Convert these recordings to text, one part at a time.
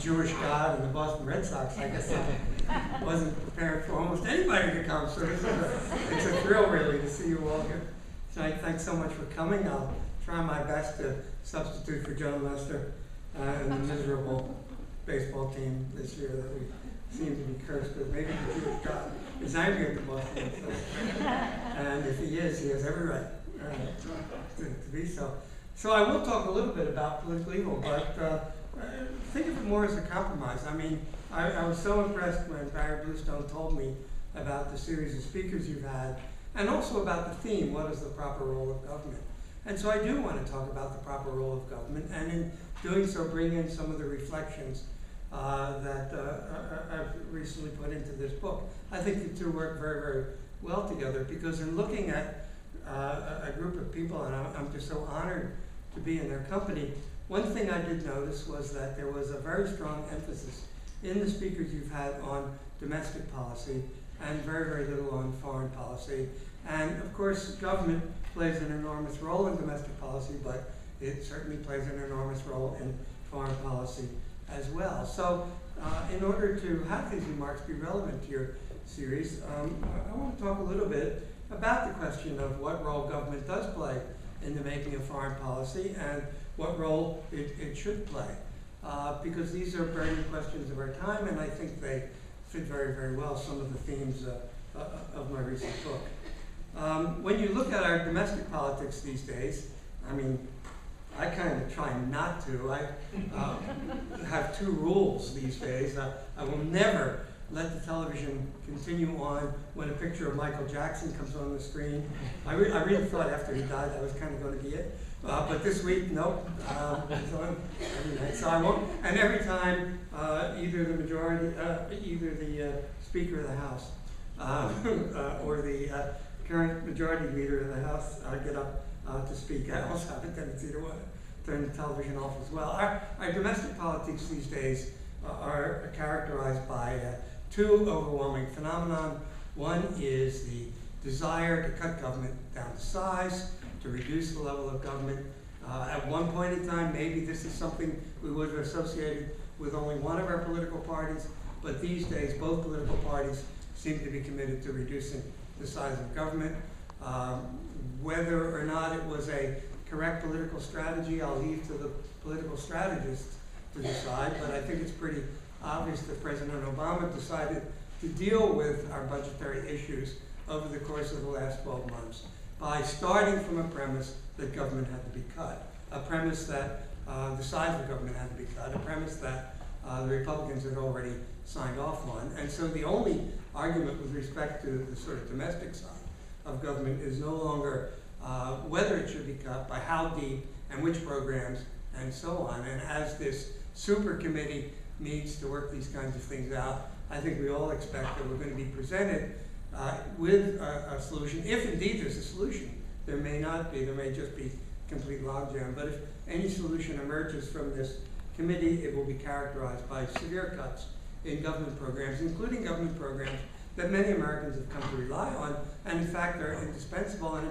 Jewish God and the Boston Red Sox. I guess I wasn't prepared for almost anybody to come, so it's a thrill really to see you all here tonight. Thanks so much for coming. I'll try my best to substitute for John Lester and the miserable baseball team this year that we seem to be cursed with. Maybe the Jewish God is angry at the Boston Red Sox. And if he has every right to be so. So I will talk a little bit about political evil, but think of it more as a compromise. I mean, I was so impressed when Barry Bluestone told me about the series of speakers you've had, and also about the theme, what is the proper role of government? And so I do want to talk about the proper role of government, and in doing so bring in some of the reflections that I've recently put into this book. I think the two work very, very well together, because in looking at a group of people, and I'm just so honored to be in their company, one thing I did notice was that there was a very strong emphasis in the speakers you've had on domestic policy and very, very little on foreign policy. And of course, government plays an enormous role in domestic policy, but it certainly plays an enormous role in foreign policy as well. So in order to have these remarks be relevant to your series, I want to talk a little bit about the question of what role government does play in the making of foreign policy and what role it should play. Because these are burning questions of our time, and I think they fit very, very well some of the themes of my recent book. When you look at our domestic politics these days, I mean, I kind of try not to. I have two rules these days. I will never let the television continue on when a picture of Michael Jackson comes on the screen. I really thought after he died that was kind of going to be it. But this week, nope, it's on every night. So I won't. And every time either the majority, either the Speaker of the House or the current majority leader of the House get up to speak, I also have a tendency to want to turn the television off as well. Our domestic politics these days are characterized by two overwhelming phenomena. One is the desire to cut government down to size, to reduce the level of government. At one point in time, maybe this is something we would have associated with only one of our political parties, but these days both political parties seem to be committed to reducing the size of government. Whether or not it was a correct political strategy, I'll leave to the political strategists to decide, but I think it's pretty obvious that President Obama decided to deal with our budgetary issues over the course of the last 12 months by starting from a premise that government had to be cut, a premise that the size of government had to be cut, a premise that the Republicans had already signed off on. And so the only argument with respect to the sort of domestic side of government is no longer whether it should be cut, by how deep and which programs and so on. And as this super committee needs to work these kinds of things out, I think we all expect that we're going to be presented with a solution. If indeed there's a solution, there may not be, there may just be complete logjam. But if any solution emerges from this committee, it will be characterized by severe cuts in government programs, including government programs that many Americans have come to rely on, and in fact are indispensable, and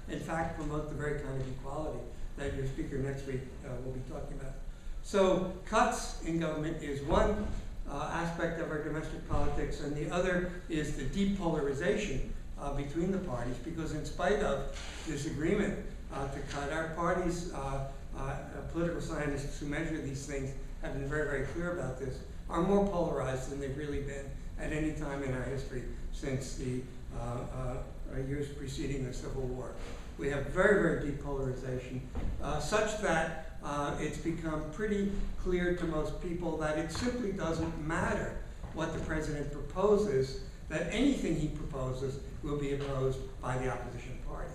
in fact promote the very kind of equality that your speaker next week will be talking about. So cuts in government is one aspect of our domestic politics, and the other is the depolarization between the parties, because in spite of this agreement to cut, our parties, political scientists who measure these things have been very, very clear about this, are more polarized than they've really been at any time in our history since the years preceding the Civil War. We have very, very deep polarization, such that it's become pretty clear to most people that it simply doesn't matter what the president proposes, that anything he proposes will be opposed by the opposition party.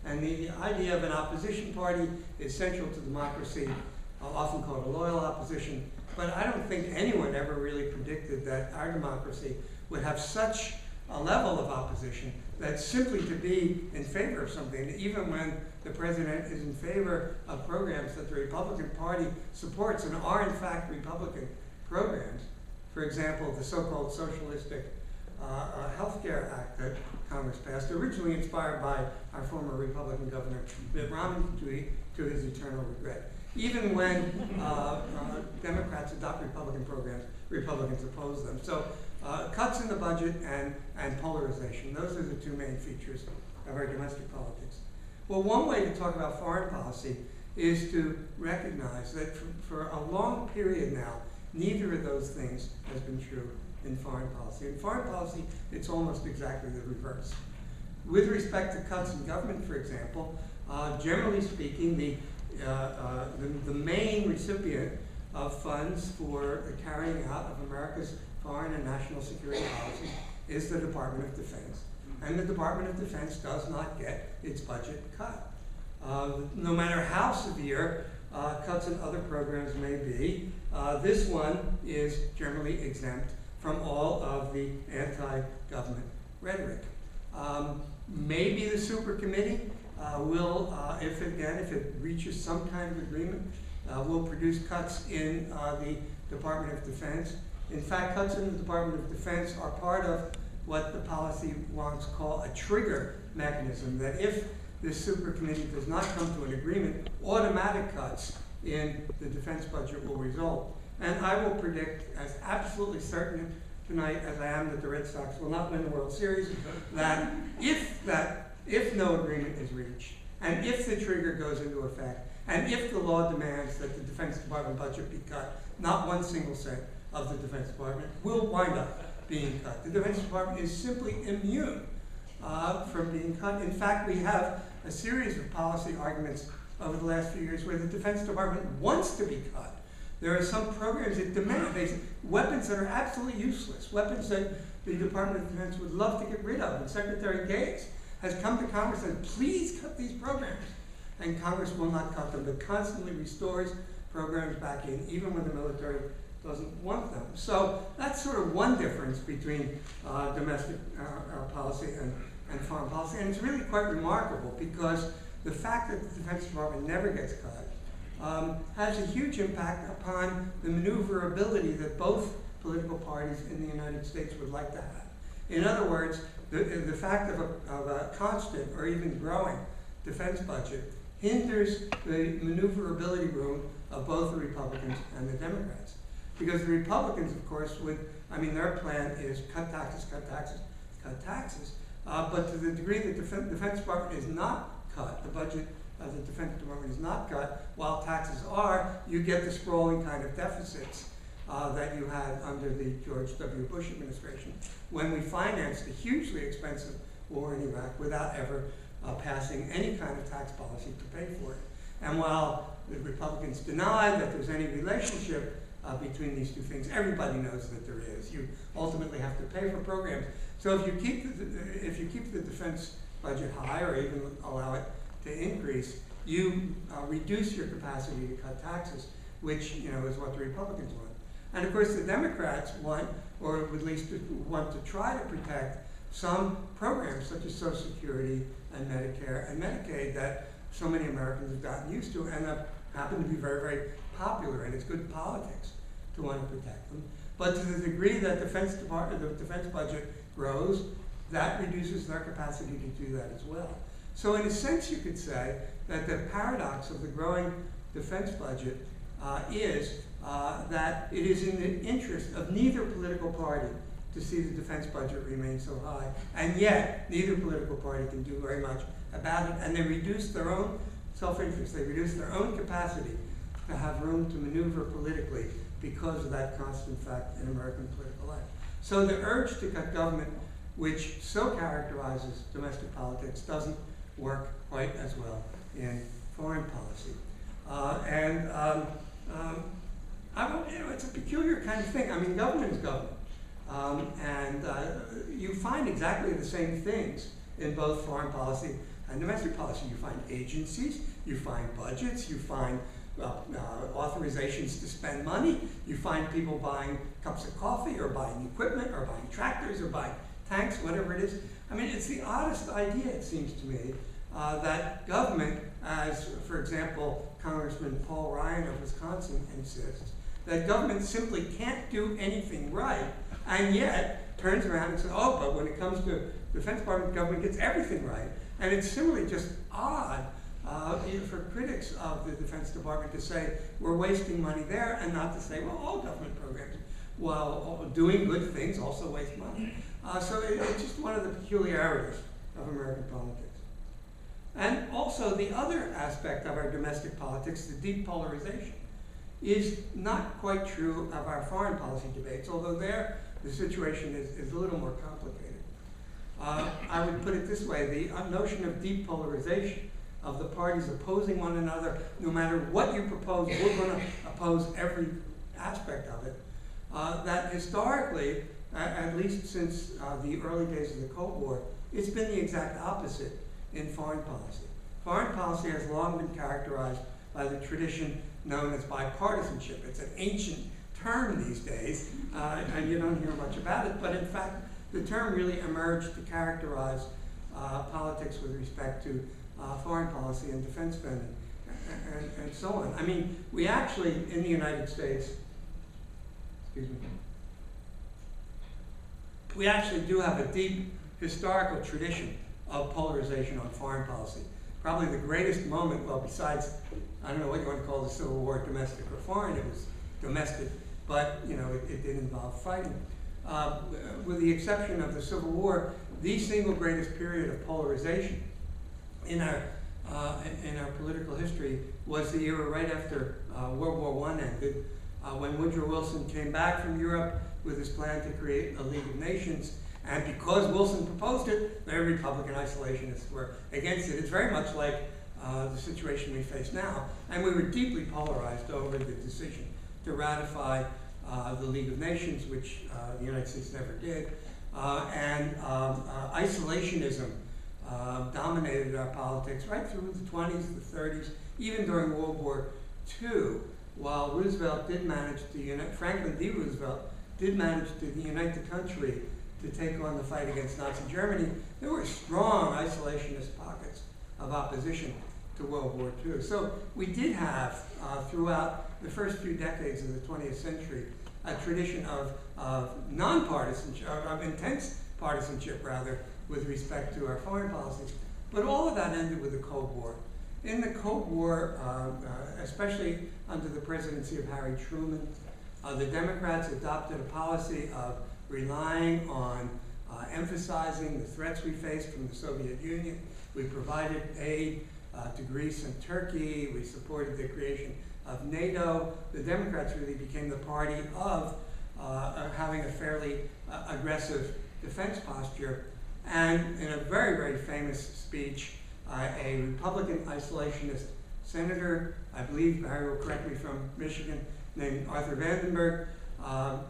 And the idea of an opposition party is central to democracy, often called a loyal opposition, but I don't think anyone ever really predicted that our democracy would have such a level of opposition that simply to be in favor of something, even when the president is in favor of programs that the Republican Party supports and are in fact Republican programs. For example, the so-called socialistic Health Care Act that Congress passed, originally inspired by our former Republican governor, Mitt Romney, to his eternal regret. Even when Democrats adopt Republican programs, Republicans oppose them. So cuts in the budget and polarization, those are the two main features of our domestic politics. Well, one way to talk about foreign policy is to recognize that for a long period now, neither of those things has been true in foreign policy. In foreign policy, it's almost exactly the reverse. With respect to cuts in government, for example, generally speaking, the main recipient of funds for the carrying out of America's foreign and national security policy is the Department of Defense. And the Department of Defense does not get its budget cut. No matter how severe cuts in other programs may be, this one is generally exempt from all of the anti-government rhetoric. Maybe the super committee will, if it reaches some kind of agreement, will produce cuts in the Department of Defense. In fact, cuts in the Department of Defense are part of what the policy wonks call a trigger mechanism, that if this super committee does not come to an agreement, automatic cuts in the defense budget will result. And I will predict as absolutely certain tonight as I am that the Red Sox will not win the World Series, that if no agreement is reached, and if the trigger goes into effect, and if the law demands that the Defense Department budget be cut, not one single cent of the Defense Department will wind up being cut. The Defense Department is simply immune from being cut. In fact, we have a series of policy arguments over the last few years where the Defense Department wants to be cut. There are some programs that demand weapons that are absolutely useless, weapons that the Department of Defense would love to get rid of. And Secretary Gates has come to Congress and said, please cut these programs. And Congress will not cut them, but constantly restores programs back in, even when the military doesn't want them. So that's sort of one difference between domestic policy and foreign policy. And it's really quite remarkable because the fact that the Defense Department never gets cut has a huge impact upon the maneuverability that both political parties in the United States would like to have. In other words, the fact of a constant or even growing defense budget hinders the maneuverability room of both the Republicans and the Democrats. Because the Republicans, of course, their plan is cut taxes, cut taxes, cut taxes. But to the degree that the Defense Department is not cut, the budget of the Defense Department is not cut, while taxes are, you get the sprawling kind of deficits that you had under the George W. Bush administration, when we financed a hugely expensive war in Iraq without ever passing any kind of tax policy to pay for it. And while the Republicans deny that there's any relationship between these two things, everybody knows that there is. You ultimately have to pay for programs. So if you keep the defense budget high, or even allow it to increase, you reduce your capacity to cut taxes, which is what the Republicans want. And of course the Democrats want, or at least want to try to protect some programs such as Social Security and Medicare and Medicaid that so many Americans have gotten used to and have happened to be very, very popular, and it's good politics to want to protect them. But to the degree that the defense budget grows, that reduces their capacity to do that as well. So in a sense, you could say that the paradox of the growing defense budget is that it is in the interest of neither political party to see the defense budget remain so high, and yet neither political party can do very much about it, and they reduce their own self-interest, they reduce their own capacity to have room to maneuver politically because of that constant fact in American political life. So the urge to cut government, which so characterizes domestic politics, doesn't work quite as well in foreign policy. It's a peculiar kind of thing. I mean, government is government. You find exactly the same things in both foreign policy and domestic policy. You find agencies, you find budgets, you find authorizations to spend money, you find people buying cups of coffee, or buying equipment, or buying tractors, or buying tanks, whatever it is. I mean, it's the oddest idea, it seems to me, that government, as, for example, Congressman Paul Ryan of Wisconsin insists, that government simply can't do anything right, and yet turns around and says, oh, but when it comes to the Defense Department, government gets everything right. And it's simply just odd for critics of the Defense Department to say we're wasting money there, and not to say, well, all government programs, while doing good things, also waste money. So it's just one of the peculiarities of American politics. And also the other aspect of our domestic politics, the deep polarization, is not quite true of our foreign policy debates, although there the situation is a little more complicated. I would put it this way, the notion of deep polarization, of the parties opposing one another, no matter what you propose, we're going to oppose every aspect of it, that historically, at least since the early days of the Cold War, it's been the exact opposite in foreign policy. Foreign policy has long been characterized by the tradition known as bipartisanship. It's an ancient term these days, and you don't hear much about it, but in fact, the term really emerged to characterize politics with respect to foreign policy and defense spending, and so on. I mean, we actually, in the United States, excuse me, we actually do have a deep historical tradition of polarization on foreign policy. Probably the greatest moment, well, besides, I don't know what you want to call the Civil War, domestic or foreign, it was domestic, but you know, it did involve fighting. With the exception of the Civil War, the single greatest period of polarization in our political history was the era right after World War I ended, when Woodrow Wilson came back from Europe with his plan to create a League of Nations. And because Wilson proposed it, the Republican isolationists were against it. It's very much like the situation we face now. And we were deeply polarized over the decision to ratify the League of Nations, which the United States never did. And isolationism dominated our politics right through the 20s, the 30s, even during World War II, while Roosevelt did manage to unite, Franklin D. Roosevelt did manage to unite the country to take on the fight against Nazi Germany. There were strong isolationist pockets of opposition to World War II. So we did have, throughout the first few decades of the 20th century, a tradition of non-partisanship, of intense partisanship rather, with respect to our foreign policies. But all of that ended with the Cold War. In the Cold War, especially under the presidency of Harry Truman, the Democrats adopted a policy of relying on emphasizing the threats we faced from the Soviet Union. We provided aid to Greece and Turkey. We supported the creation of NATO. The Democrats really became the party of having a fairly aggressive defense posture. And in a very, very famous speech, a Republican isolationist senator, I believe, Harry will correct me, from Michigan, named Arthur Vandenberg,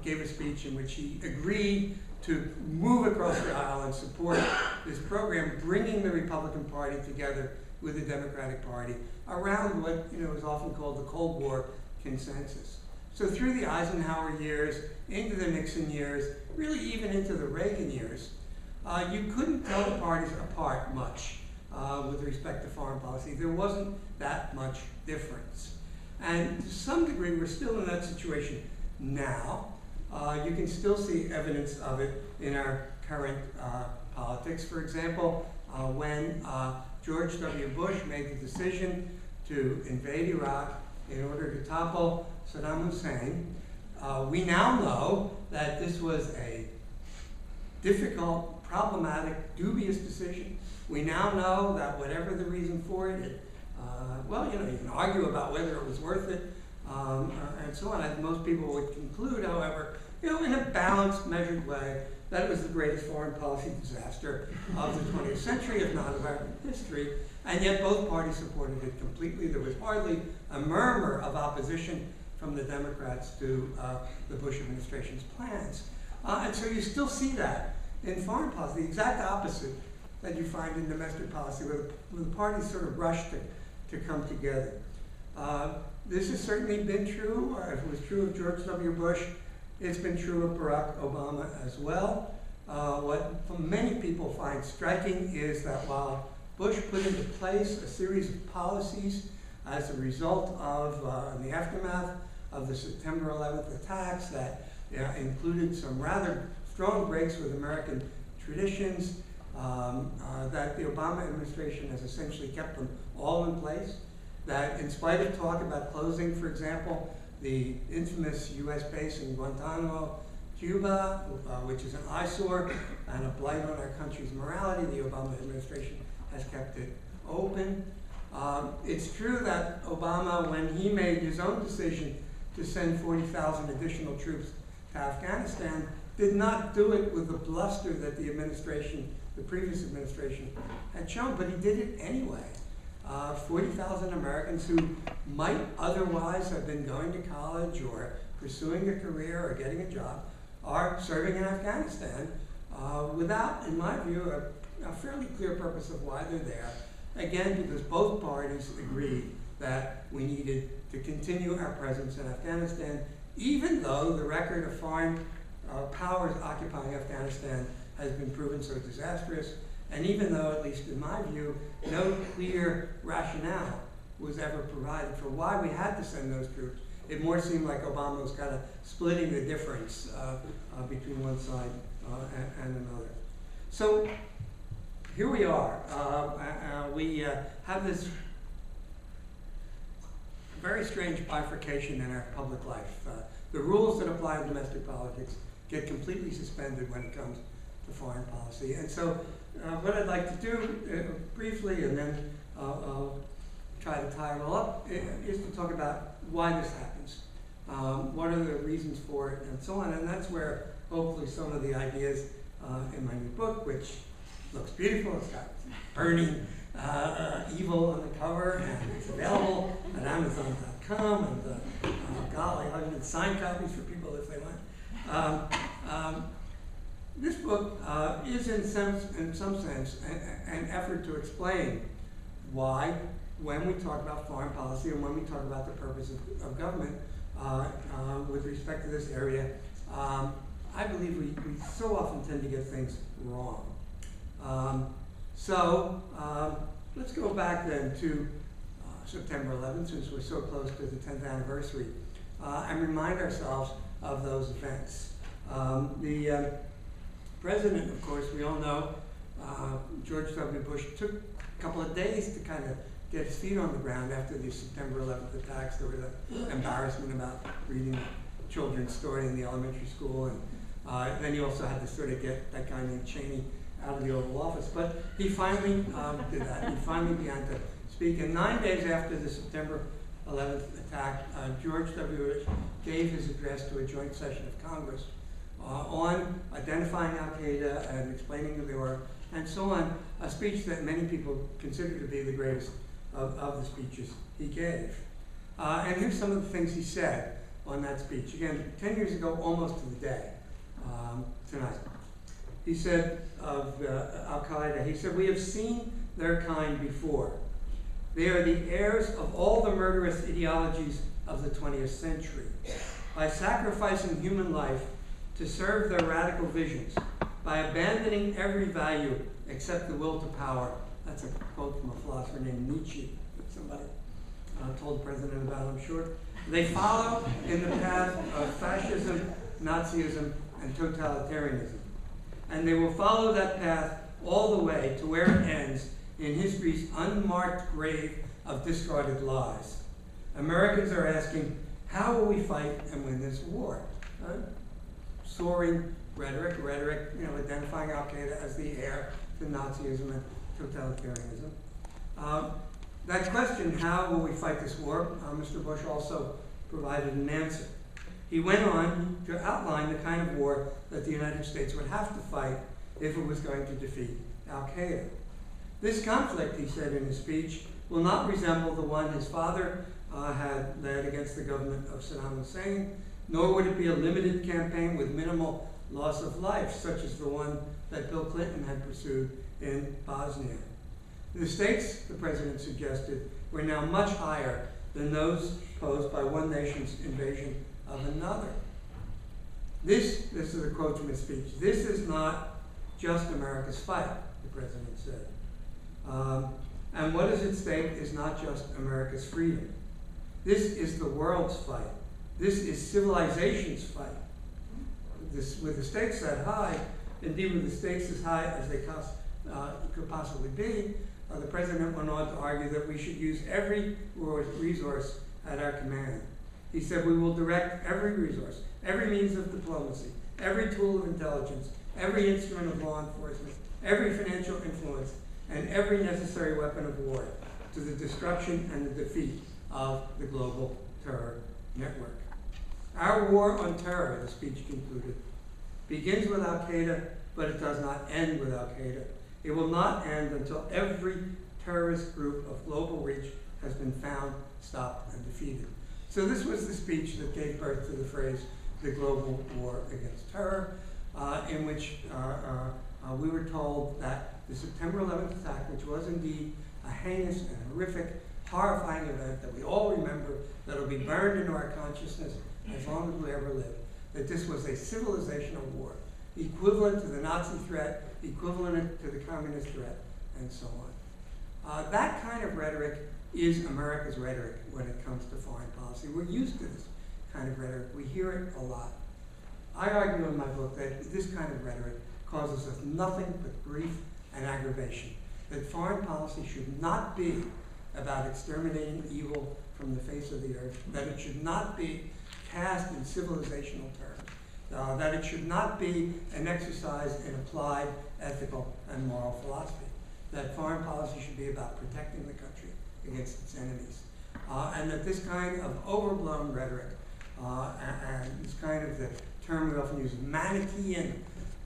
gave a speech in which he agreed to move across the aisle and support this program, bringing the Republican Party together with the Democratic Party around what is often called the Cold War consensus. So through the Eisenhower years, into the Nixon years, really even into the Reagan years, you couldn't tell the parties apart much with respect to foreign policy. There wasn't that much difference. And to some degree, we're still in that situation now. You can still see evidence of it in our current politics. For example, when George W. Bush made the decision to invade Iraq in order to topple Saddam Hussein, we now know that this was a difficult, problematic, dubious decision. We now know that whatever the reason for it, well, you can argue about whether it was worth it, and so on. I think most people would conclude, however, in a balanced, measured way, that it was the greatest foreign policy disaster of the 20th century, if not of our history, and yet both parties supported it completely. There was hardly a murmur of opposition from the Democrats to the Bush administration's plans. And so you still see that in foreign policy, the exact opposite that you find in domestic policy, where the parties sort of rush to come together. This has certainly been true. If it was true of George W. Bush, it's been true of Barack Obama as well. What many people find striking is that while Bush put into place a series of policies as a result of, in the aftermath of the September 11th attacks that included some rather strong breaks with American traditions, that the Obama administration has essentially kept them all in place, that in spite of talk about closing, for example, the infamous U.S. base in Guantanamo, Cuba, which is an eyesore and a blight on our country's morality, the Obama administration has kept it open. It's true that Obama, when he made his own decision to send 40,000 additional troops to Afghanistan, did not do it with the bluster that the previous administration had shown, but he did it anyway. 40,000 Americans who might otherwise have been going to college or pursuing a career or getting a job are serving in Afghanistan without, in my view, a fairly clear purpose of why they're there. Again, because both parties agreed that we needed to continue our presence in Afghanistan, even though the record of foreign powers occupying Afghanistan has been proven so disastrous, and even though, at least in my view, no clear rationale was ever provided for why we had to send those troops. It more seemed like Obama was kind of splitting the difference between one side and another. So here we are. We have this very strange bifurcation in our public life. The rules that apply in domestic politics get completely suspended when it comes to foreign policy. And so what I'd like to do briefly, and then I'll try to tie it all up, is to talk about why this happens. What are the reasons for it, and so on. And that's where hopefully some of the ideas in my new book, which looks beautiful, it's got burning evil on the cover, and it's available at Amazon.com, and golly, I've been signed copies for people if they want. This book is in some sense an effort to explain why, when we talk about foreign policy and when we talk about the purpose of government with respect to this area, I believe we so often tend to get things wrong. Let's go back then to September 11th, since we're so close to the 10th anniversary, and remind ourselves of those events. The president, of course, we all know, George W. Bush, took a couple of days to kind of get his feet on the ground after the September 11th attacks. There was an embarrassment about reading a children's story in the elementary school, and then he also had to sort of get that guy named Cheney out of the Oval Office. But he finally did that. He finally began to speak. And 9 days after the September 11th attack, George W. Bush gave his address to a joint session of Congress on identifying Al-Qaeda and explaining who they were, and so on, a speech that many people consider to be the greatest of the speeches he gave. And here's some of the things he said on that speech. Again, 10 years ago, almost to the day, tonight. He said of Al-Qaeda, he said, "We have seen their kind before. They are the heirs of all the murderous ideologies of the 20th century. By sacrificing human life to serve their radical visions, by abandoning every value except the will to power." That's a quote from a philosopher named Nietzsche, that somebody told the president about, I'm sure. "They follow in the path of fascism, Nazism, and totalitarianism. And they will follow that path all the way to where it ends in history's unmarked grave of discarded lies. Americans are asking, how will we fight and win this war?" Soaring rhetoric, identifying Al-Qaeda as the heir to Nazism and totalitarianism. That question, how will we fight this war, Mr. Bush also provided an answer. He went on to outline the kind of war that the United States would have to fight if it was going to defeat Al-Qaeda. "This conflict," he said in his speech, "will not resemble the one his father had led against the government of Saddam Hussein, nor would it be a limited campaign with minimal loss of life, such as the one that Bill Clinton had pursued in Bosnia. The stakes," the president suggested, "were now much higher than those posed by one nation's invasion of another." This is a quote from his speech, "This is not just America's fight," the president said. "And what is at stake is not just America's freedom. This is the world's fight. This is civilization's fight. With the stakes that high, indeed with the stakes as high as they could possibly be, the president went on to argue that we should use every resource at our command. He said, we will direct every resource, every means of diplomacy, every tool of intelligence, every instrument of law enforcement, every financial influence, and every necessary weapon of war to the destruction and the defeat of the global terror network. Our war on terror, the speech concluded, begins with Al-Qaeda, but it does not end with Al-Qaeda. It will not end until every terrorist group of global reach has been found, stopped, and defeated. So this was the speech that gave birth to the phrase, the global war against terror, in which we were told that the September 11th attack, which was indeed a heinous and horrific, horrifying event that we all remember, that will be burned into our consciousness as long as we ever live, that this was a civilizational war, equivalent to the Nazi threat, equivalent to the communist threat, and so on. That kind of rhetoric is America's rhetoric when it comes to foreign policy. We're used to this kind of rhetoric. We hear it a lot. I argue in my book that this kind of rhetoric causes us nothing but grief and aggravation, that foreign policy should not be about exterminating evil from the face of the earth, that it should not be cast in civilizational terms, that it should not be an exercise in applied ethical and moral philosophy, that foreign policy should be about protecting the country against its enemies, and that this kind of overblown rhetoric and this kind of the term we often use, Manichaean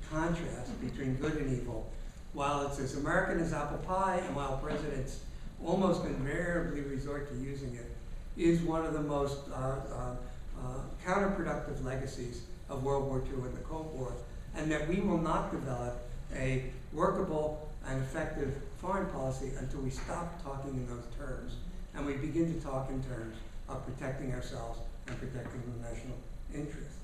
contrast between good and evil, while it's as American as apple pie and while presidents almost invariably resort to using it, is one of the most counterproductive legacies of World War II and the Cold War, and that we will not develop a workable and effective foreign policy until we stop talking in those terms and we begin to talk in terms of protecting ourselves and protecting the national interest.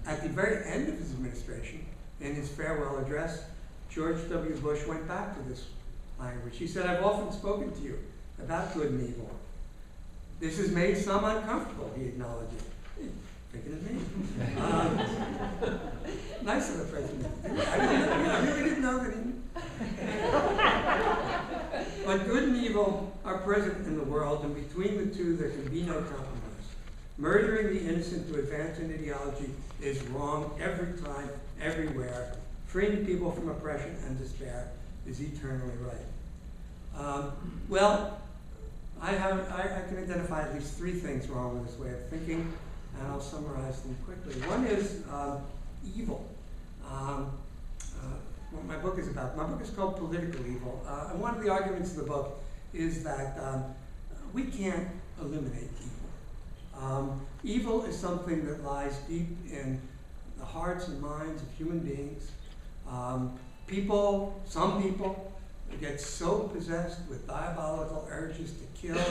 At the very end of his administration, in his farewell address, George W. Bush went back to this language. He said, I've often spoken to you about good and evil. This has made some uncomfortable, he acknowledged it. Thinking of me. Nice of the president. I really didn't know that he But good and evil are present in the world, and between the two there can be no compromise. Murdering the innocent to advance an ideology is wrong every time, everywhere. Freeing people from oppression and despair is eternally right. Well, I can identify at least three things wrong with this way of thinking, and I'll summarize them quickly. One is evil. What my book is about. My book is called Political Evil, and one of the arguments of the book is that we can't eliminate evil. Evil is something that lies deep in the hearts and minds of human beings. Some people get so possessed with diabolical urges to kill,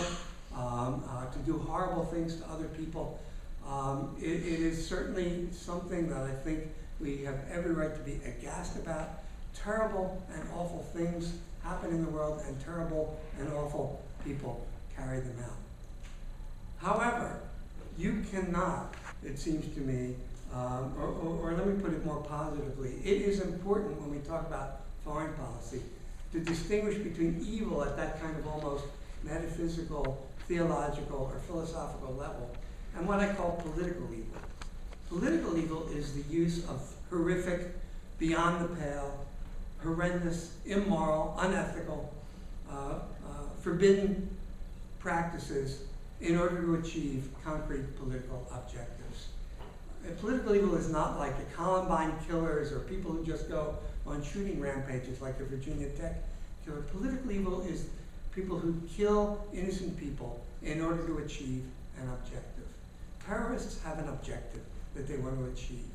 to do horrible things to other people. It is certainly something that I think we have every right to be aghast about. Terrible and awful things happen in the world, and terrible and awful people carry them out. However, you cannot, it seems to me, or let me put it more positively, it is important when we talk about foreign policy to distinguish between evil at that kind of almost metaphysical, theological, or philosophical level and what I call political evil. Political evil is the use of horrific, beyond the pale, horrendous, immoral, unethical, forbidden practices in order to achieve concrete political objectives. Political evil is not like the Columbine killers or people who just go on shooting rampages like the Virginia Tech killer. Political evil is people who kill innocent people in order to achieve an objective. Terrorists have an objective that they want to achieve.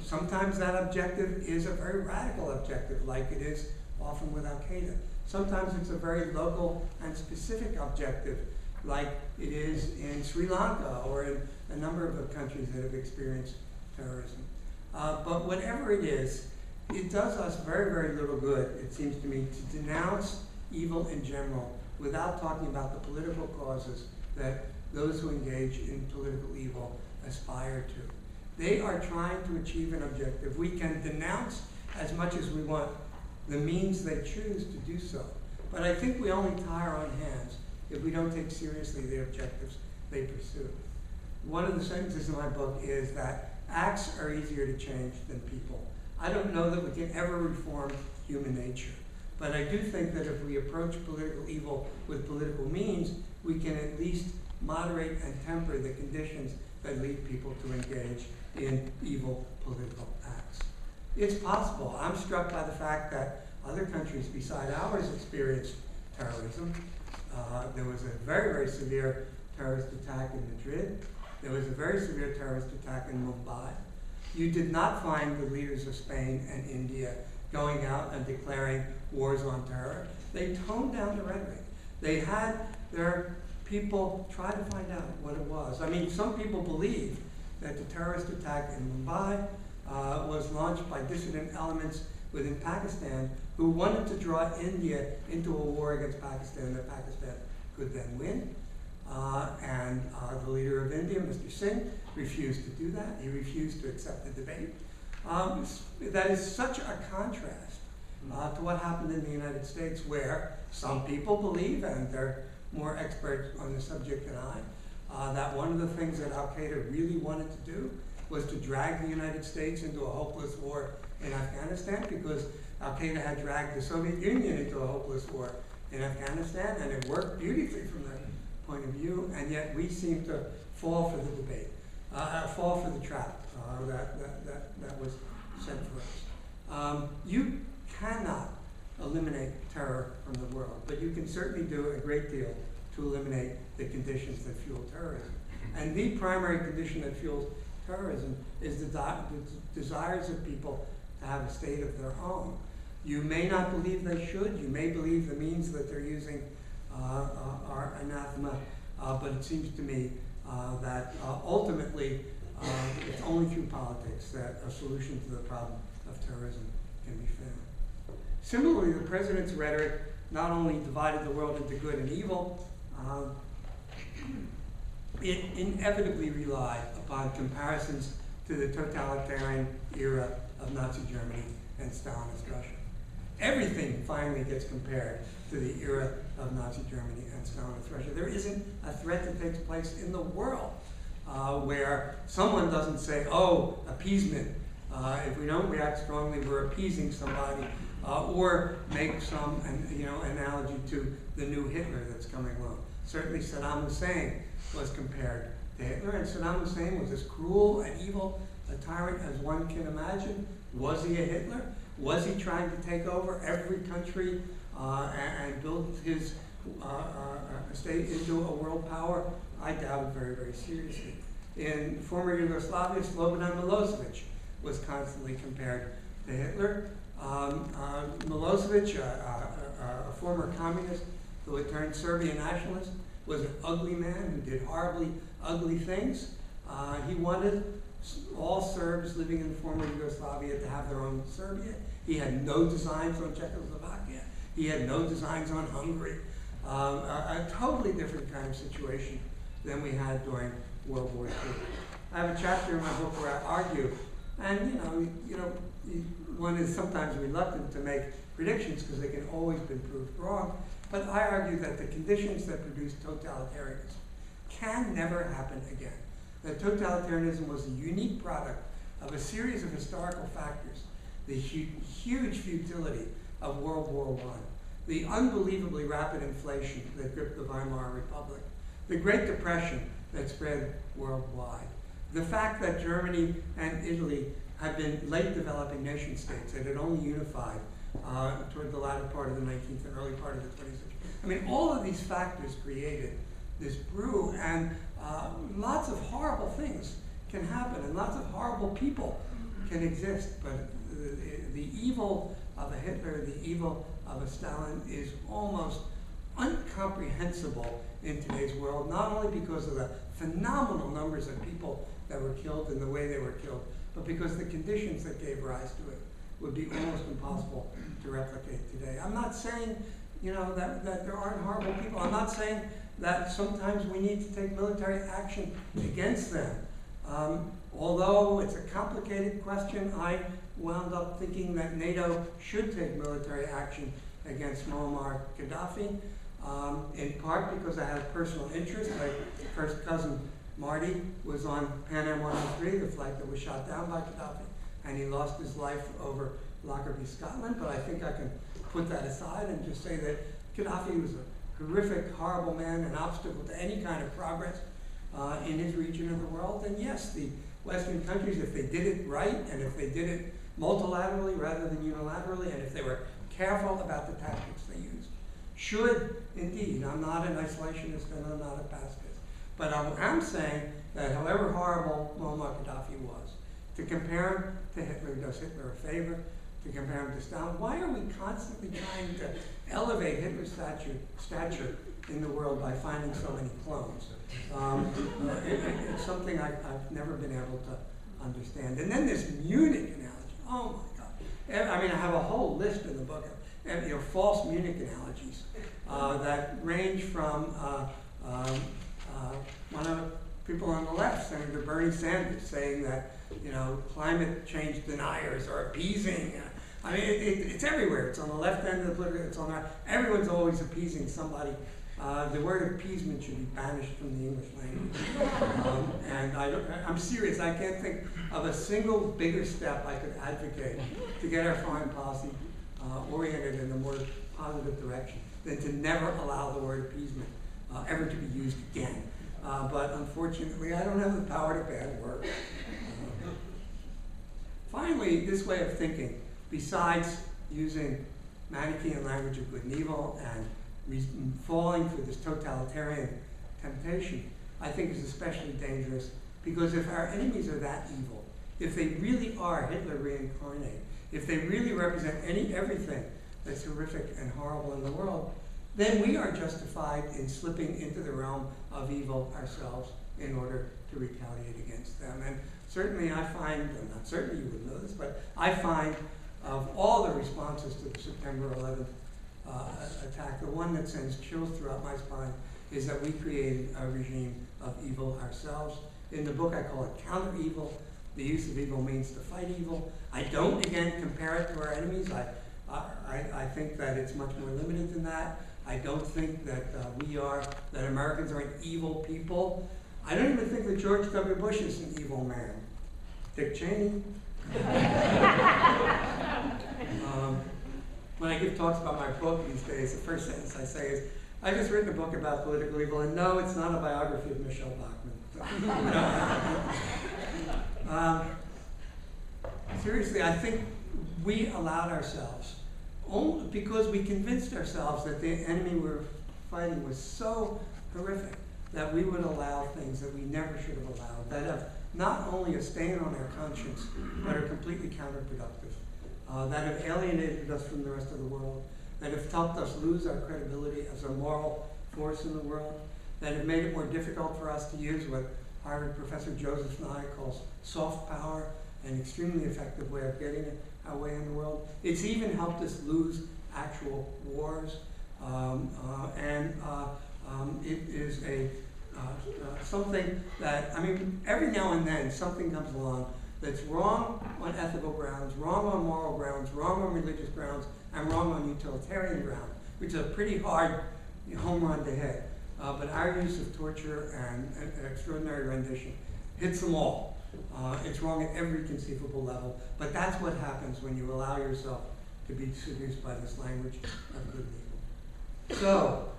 Sometimes that objective is a very radical objective, like it is often with Al-Qaeda. Sometimes it's a very local and specific objective, like it is in Sri Lanka or in a number of countries that have experienced terrorism. But whatever it is, it does us very, very little good, it seems to me, to denounce evil in general without talking about the political causes that those who engage in political evil aspire to. They are trying to achieve an objective. We can denounce as much as we want the means they choose to do so. But I think we only tie our own hands if we don't take seriously the objectives they pursue. One of the sentences in my book is that acts are easier to change than people. I don't know that we can ever reform human nature, but I do think that if we approach political evil with political means, we can at least moderate and temper the conditions that lead people to engage in evil political acts. It's possible. I'm struck by the fact that other countries beside ours experienced terrorism. There was a very, very severe terrorist attack in Madrid. There was a very severe terrorist attack in Mumbai. You did not find the leaders of Spain and India going out and declaring wars on terror. They toned down the rhetoric. They had their people try to find out what it was. I mean, some people believe that the terrorist attack in Mumbai was launched by dissident elements within Pakistan who wanted to draw India into a war against Pakistan that Pakistan could then win. And the leader of India, Mr. Singh, refused to do that. He refused to accept the debate. That is such a contrast to what happened in the United States, where some people believe, and they're more experts on the subject than I, that one of the things that Al-Qaeda really wanted to do was to drag the United States into a hopeless war in Afghanistan, because Al-Qaeda had dragged the Soviet Union into a hopeless war in Afghanistan, and it worked beautifully from their point of view, and yet we seem to fall for the debate, fall for the trap that was set for us. You cannot eliminate terror from the world, but you can certainly do a great deal to eliminate the conditions that fuel terrorism. And the primary condition that fuels terrorism is the desires of people to have a state of their own. You may not believe they should. You may believe the means that they're using are anathema, but it seems to me that ultimately it's only through politics that a solution to the problem of terrorism can be found. Similarly, the president's rhetoric not only divided the world into good and evil, it inevitably relied upon comparisons to the totalitarian era of Nazi Germany and Stalinist Russia. Everything finally gets compared to the era of Nazi Germany and Stalinist Russia. There isn't a threat that takes place in the world where someone doesn't say, oh, appeasement. If we don't react strongly, we're appeasing somebody, or make some analogy to the new Hitler that's coming along. Certainly Saddam Hussein was compared to Hitler, and Saddam Hussein was as cruel and evil a tyrant as one can imagine. Was he a Hitler? Was he trying to take over every country and build his state into a world power? I doubt it very, very seriously. In former Yugoslavia, Slobodan Milosevic was constantly compared to Hitler. Milosevic, a former communist who had turned Serbian nationalist, was an ugly man who did horribly ugly things. He wanted all Serbs living in former Yugoslavia to have their own Serbia. He had no designs on Czechoslovakia. He had no designs on Hungary. A totally different kind of situation than we had during World War II. I have a chapter in my book where I argue, and one is sometimes reluctant to make predictions because they can always be proved wrong, but I argue that the conditions that produce totalitarianism can never happen again. That totalitarianism was a unique product of a series of historical factors: the huge futility of World War I, the unbelievably rapid inflation that gripped the Weimar Republic, the Great Depression that spread worldwide, the fact that Germany and Italy had been late developing nation states that had only unified toward the latter part of the 19th and early part of the 20th century. I mean, all of these factors created this brew, and lots of horrible things can happen, and lots of horrible people can exist, but the evil of a Hitler, the evil of a Stalin is almost incomprehensible in today's world, not only because of the phenomenal numbers of people that were killed and the way they were killed, but because the conditions that gave rise to it would be almost impossible to replicate today. I'm not saying, that there aren't horrible people. I'm not saying that sometimes we need to take military action against them. Although it's a complicated question, I wound up thinking that NATO should take military action against Muammar Gaddafi, in part because I had a personal interest. My first cousin Marty was on Pan Am 103, the flight that was shot down by Gaddafi, and he lost his life over Lockerbie, Scotland. But I think I can put that aside and just say that Gaddafi was a horrific, horrible man, an obstacle to any kind of progress in his region of the world. And yes, the Western countries, if they did it right, and if they did it multilaterally rather than unilaterally, and if they were careful about the tactics they used, should indeed, I'm not an isolationist and I'm not a pacifist, but I'm saying that however horrible Muammar Gaddafi was, to compare him to Hitler does Hitler a favor, to compare him to Stalin. Why are we constantly trying to elevate Hitler's stature in the world by finding so many clones? It's something I've never been able to understand. And then this Munich analogy, oh my God. I mean, I have a whole list in the book of false Munich analogies that range from one of the people on the left, Senator Bernie Sanders, saying that climate change deniers are appeasing. I mean, it's everywhere. It's on the left end of the political. It's on the right. Everyone's always appeasing somebody. The word appeasement should be banished from the English language. And I'm serious. I can't think of a single bigger step I could advocate to get our foreign policy oriented in a more positive direction than to never allow the word appeasement ever to be used again. But unfortunately, I don't have the power to ban words. Finally, this way of thinking, besides using Manichaean language of good and evil and falling for this totalitarian temptation, I think is especially dangerous, because if our enemies are that evil, if they really are Hitler reincarnate, if they really represent everything that's horrific and horrible in the world, then we are justified in slipping into the realm of evil ourselves in order to retaliate against them. And certainly I find, and not certainly you would know this, but I find of all the responses to the September 11th attack, the one that sends chills throughout my spine is that we created a regime of evil ourselves. In the book I call it counter-evil. The use of evil means to fight evil. I don't, again, compare it to our enemies. I think that it's much more limited than that. I don't think that that Americans are an evil people. I don't even think that George W. Bush is an evil man. Dick Cheney. When I give talks about my book these days, the first sentence I say is, I've just written a book about political evil, and no, it's not a biography of Michelle Bachmann. Seriously, I think we allowed ourselves, only because we convinced ourselves that the enemy we were fighting was so horrific that we would allow things that we never should have allowed, that have not only a stain on our conscience, but are completely counterproductive, that have alienated us from the rest of the world, that have helped us lose our credibility as a moral force in the world, that have made it more difficult for us to use what Harvard professor Joseph Nye calls soft power, an extremely effective way of getting our way in the world. It's even helped us lose actual wars, it is something that, I mean, every now and then something comes along that's wrong on ethical grounds, wrong on moral grounds, wrong on religious grounds, and wrong on utilitarian grounds, which is a pretty hard home run to hit. But our use of torture and extraordinary rendition hits them all. It's wrong at every conceivable level, but that's what happens when you allow yourself to be seduced by this language of good and evil. So,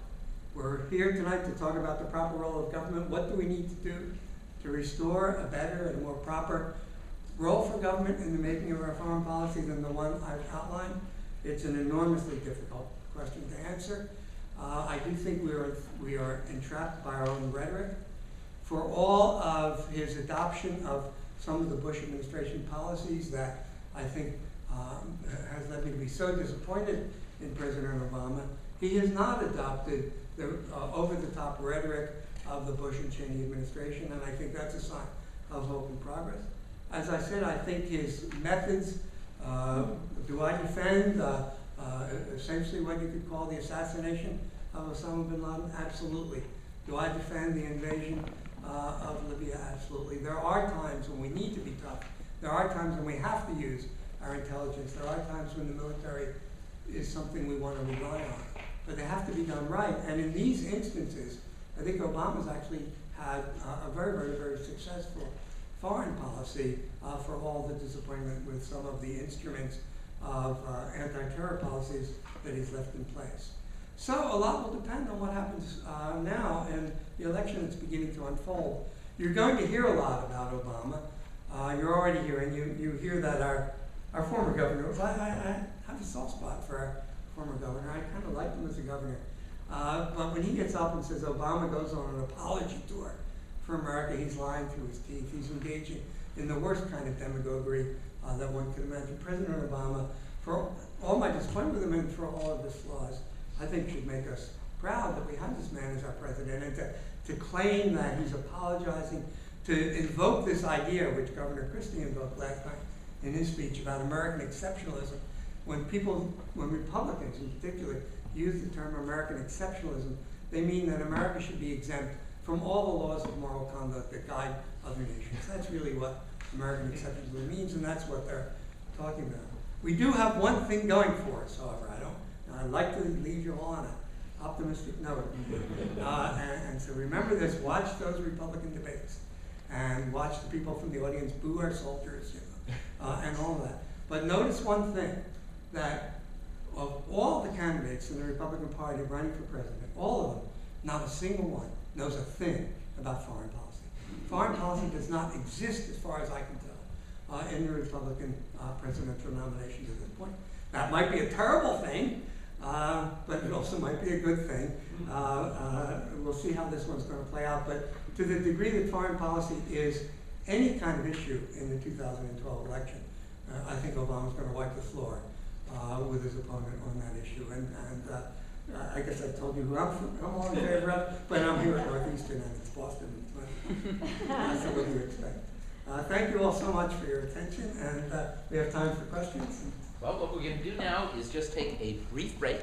we're here tonight to talk about the proper role of government. What do we need to do to restore a better and a more proper role for government in the making of our foreign policy than the one I've outlined? It's an enormously difficult question to answer. I do think we are entrapped by our own rhetoric. For all of his adoption of some of the Bush administration policies that I think has led me to be so disappointed in President Obama, he has not adopted the over-the-top rhetoric of the Bush and Cheney administration, and I think that's a sign of hope and progress. As I said, I think his methods, do I defend essentially what you could call the assassination of Osama bin Laden? Absolutely. Do I defend the invasion of Libya, absolutely. There are times when we need to be tough. There are times when we have to use our intelligence. There are times when the military is something we want to rely on. But they have to be done right. And in these instances, I think Obama's actually had a very, very, very successful foreign policy for all the disappointment with some of the instruments of anti-terror policies that he's left in place. So a lot will depend on what happens now and the election that's beginning to unfold. You're going to hear a lot about Obama. You're already hearing, you hear that our former governor, I have a soft spot for our former governor. I kind of liked him as a governor. But when he gets up and says Obama goes on an apology tour for America, he's lying through his teeth. He's engaging in the worst kind of demagoguery that one could imagine. President Obama, for all my disappointment with him and for all of his flaws, I think should make us proud that we have this man as our president, and to claim that he's apologizing, to invoke this idea, which Governor Christie invoked last night in his speech about American exceptionalism. When Republicans in particular use the term American exceptionalism, they mean that America should be exempt from all the laws of moral conduct that guide other nations. That's really what American exceptionalism means, and that's what they're talking about. We do have one thing going for us, however. I'd like to leave you all on an optimistic note. And so remember this, watch those Republican debates, and watch the people from the audience boo our soldiers, and all of that. But notice one thing, that of all the candidates in the Republican Party running for president, all of them, not a single one knows a thing about foreign policy. Foreign policy does not exist, as far as I can tell, in the Republican presidential nominations at this point. That might be a terrible thing, but it also might be a good thing. We'll see how this one's going to play out. But to the degree that foreign policy is any kind of issue in the 2012 election, I think Obama's going to wipe the floor with his opponent on that issue. And I guess I told you who I'm all in favor of, but I'm here at Northeastern and it's Boston. That's what you expect. Thank you all so much for your attention, and we have time for questions. Well, what we're going to do now is just take a brief break.